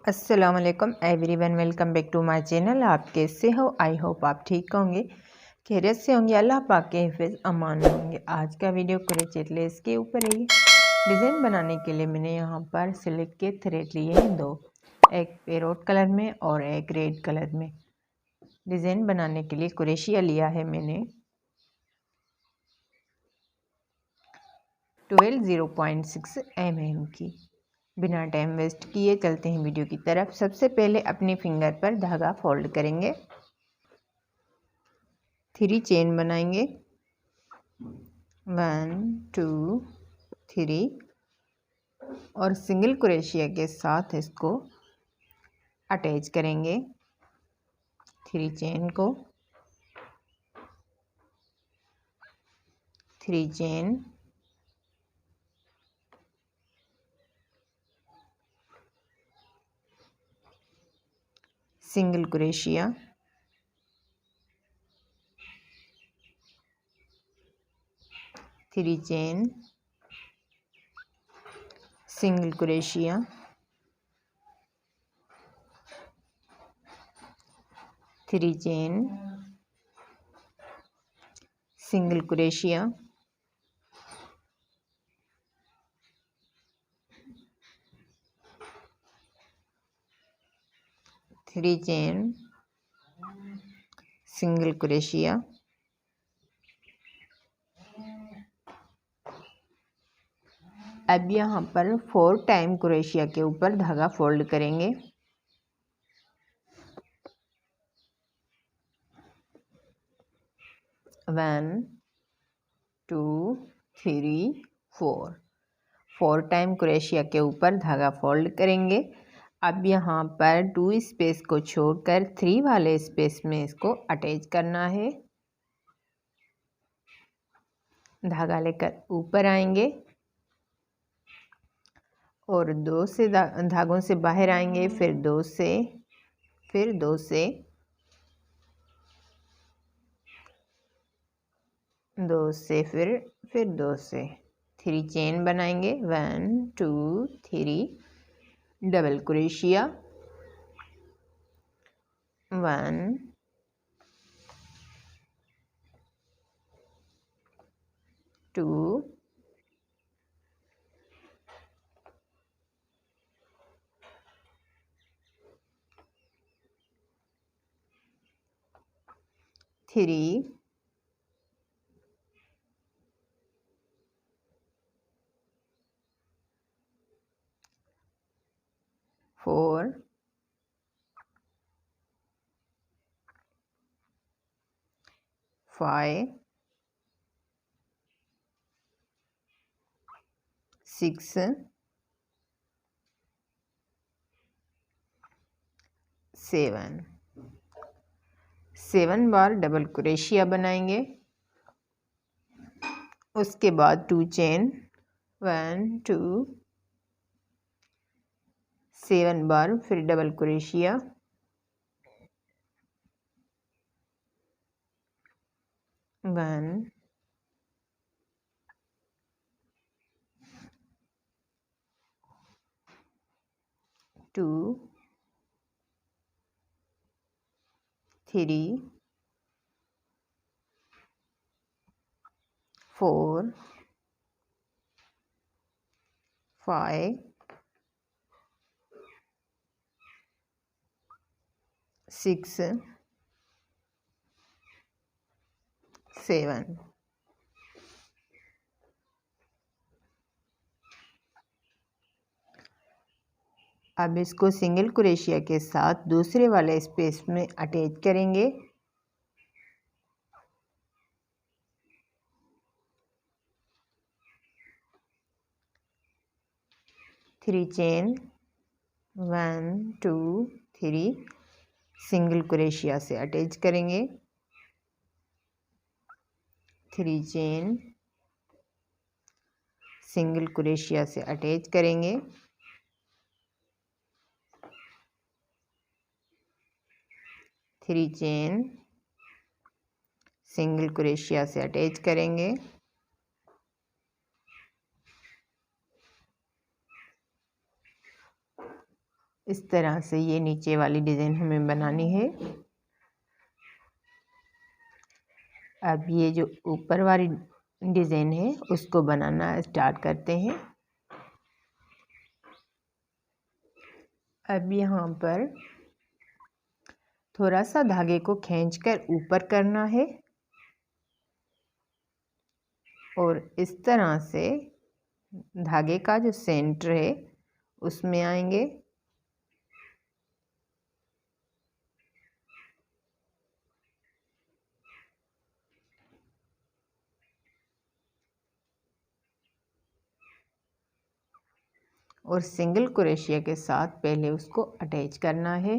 अस्सलामुअलैकुम everyone, welcome back to my channel. आप कैसे हो? आई होप आप ठीक होंगे, खैरियत से होंगे, अल्लाह पाक के हिफ्ज़ अमान होंगे। आज का वीडियो क्रोचेट लेस के ऊपर है। डिज़ाइन बनाने के लिए मैंने यहाँ पर सिल्क के थ्रेड लिए हैं दो, एक पेरोट कलर में और एक रेड कलर में। डिज़ाइन बनाने के लिए क्रोशिया लिया है मैंने 12.0.6 mm की। बिना टाइम वेस्ट किए चलते हैं वीडियो की तरफ। सबसे पहले अपने फिंगर पर धागा फोल्ड करेंगे, 3 चेन बनाएंगे, 1 2 3 और सिंगल क्रोशिया के साथ इसको अटैच करेंगे। 3 चेन को 3 chain, single crochet, three chain, single crochet, three chain, single crochet, three chain, single crochet, अब यहाँ पर 4 टाइम क्रोशिया के ऊपर धागा फोल्ड करेंगे। 1 2 3 4 टाइम क्रोशिया के ऊपर धागा फोल्ड करेंगे। अब यहाँ पर 2 स्पेस को छोड़कर 3 वाले स्पेस में इसको अटैच करना है। धागा लेकर ऊपर आएंगे और 2 से धागों से बाहर आएंगे, फिर 2 से, फिर 2 से, 2 से, फिर 2 से 3 चेन बनाएंगे। 1 2 3 डबल क्रोशिया, 1 2 3 4 5 6 7 बार डबल क्रोशिया बनाएंगे। उसके बाद 2 चेन, 1 2 7 बार, फिर डबल क्रोशिया, 1 2 3 4 5 6 7। अब इसको सिंगल क्रोशिया के साथ दूसरे वाले स्पेस में अटैच करेंगे। थ्री चेन, 1 2 3 सिंगल क्रोशिया से अटैच करेंगे। 3 चेन, सिंगल क्रोशिया से अटैच करेंगे। 3 चेन, सिंगल क्रोशिया से अटैच करेंगे। इस तरह से ये नीचे वाली डिज़ाइन हमें बनानी है। अब ये जो ऊपर वाली डिज़ाइन है उसको बनाना स्टार्ट करते हैं। अब यहाँ पर थोड़ा सा धागे को खींचकर ऊपर करना है और इस तरह से धागे का जो सेंटर है उसमें आएंगे और सिंगल क्रोशिया के साथ पहले उसको अटैच करना है।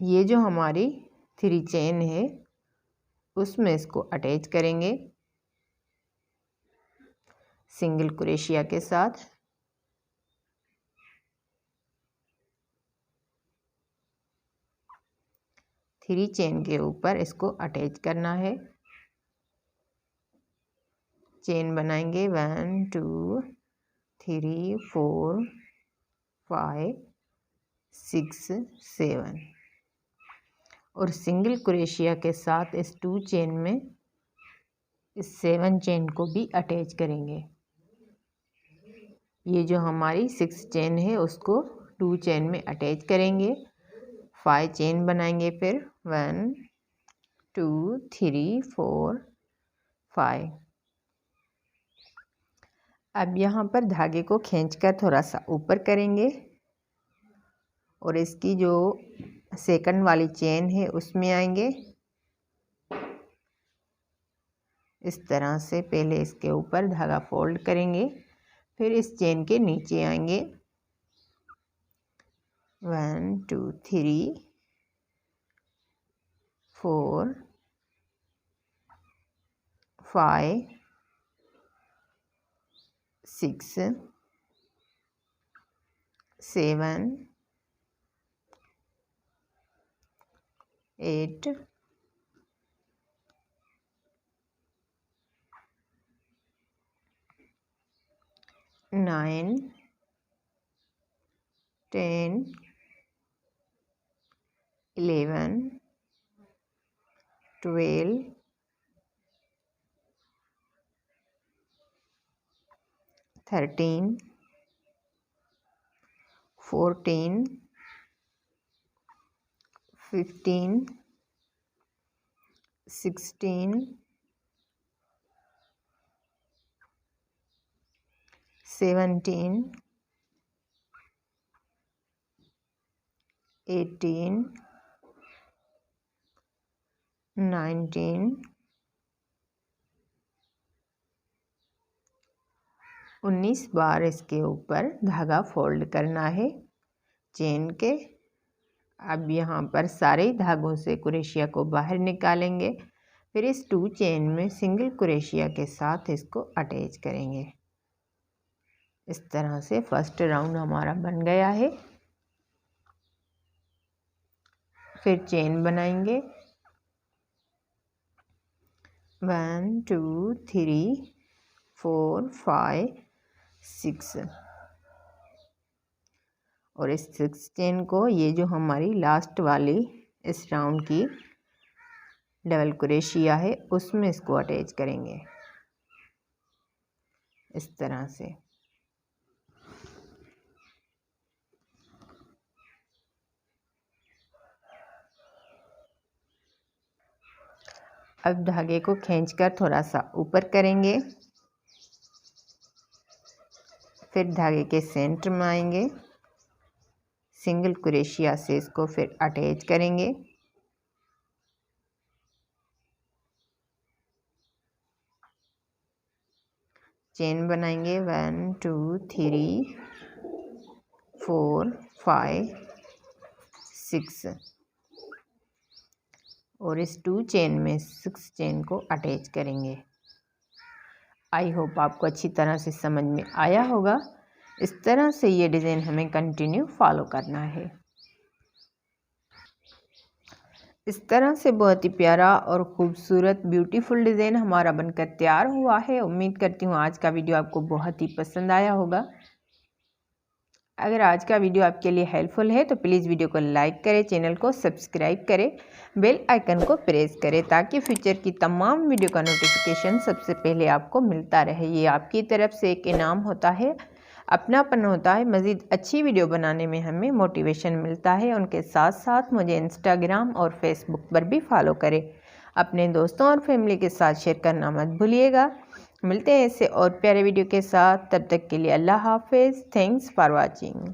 ये जो हमारी 3 चेन है उसमें इसको अटैच करेंगे सिंगल क्रोशिया के साथ। थ्री चेन के ऊपर इसको अटैच करना है। चेन बनाएंगे 1 2 3 4 5 6 7 और सिंगल क्रोशिया के साथ इस 2 चेन में इस 7 चेन को भी अटैच करेंगे। ये जो हमारी 6 चेन है उसको 2 चेन में अटैच करेंगे। 5 चेन बनाएंगे फिर 1 2 3 4 5। अब यहाँ पर धागे को खींचकर थोड़ा सा ऊपर करेंगे और इसकी जो सेकंड वाली चेन है उसमें आएंगे। इस तरह से पहले इसके ऊपर धागा फोल्ड करेंगे फिर इस चेन के नीचे आएंगे 1 2 3 4 5 6 7 8 9 10 11 12 13 14 15 16 17 18 19 19 बार इसके ऊपर धागा फोल्ड करना है चेन के। अब यहाँ पर सारे धागों से क्रोशिया को बाहर निकालेंगे फिर इस 2 चेन में सिंगल क्रोशिया के साथ इसको अटैच करेंगे। इस तरह से फर्स्ट राउंड हमारा बन गया है। फिर चेन बनाएंगे 1 2 3 4 5 6 और इस 6 चेन को ये जो हमारी लास्ट वाली इस राउंड की डबल क्रोशिया है उसमें इसको अटैच करेंगे इस तरह से। अब धागे को खींचकर थोड़ा सा ऊपर करेंगे फिर धागे के सेंटर में आएंगे सिंगल क्रोशिया से इसको फिर अटैच करेंगे। चेन बनाएंगे 1 2 3 4 5 6 और इस 2 चेन में 6 चेन को अटैच करेंगे। आई होप आपको अच्छी तरह से समझ में आया होगा। इस तरह से ये डिज़ाइन हमें कंटिन्यू फॉलो करना है। इस तरह से बहुत ही प्यारा और ख़ूबसूरत ब्यूटीफुल डिज़ाइन हमारा बनकर तैयार हुआ है। उम्मीद करती हूँ आज का वीडियो आपको बहुत ही पसंद आया होगा। अगर आज का वीडियो आपके लिए हेल्पफुल है तो प्लीज़ वीडियो को लाइक करें, चैनल को सब्सक्राइब करें, बेल आइकन को प्रेस करें ताकि फ्यूचर की तमाम वीडियो का नोटिफिकेशन सबसे पहले आपको मिलता रहे। ये आपकी तरफ से एक इनाम होता है, अपनापन होता है, मज़ीद अच्छी वीडियो बनाने में हमें मोटिवेशन मिलता है। उनके साथ साथ मुझे इंस्टाग्राम और फेसबुक पर भी फॉलो करें। अपने दोस्तों और फैमिली के साथ शेयर करना मत भूलिएगा। मिलते हैं ऐसे और प्यारे वीडियो के साथ, तब तक के लिए अल्लाह हाफिज़। Thanks for watching.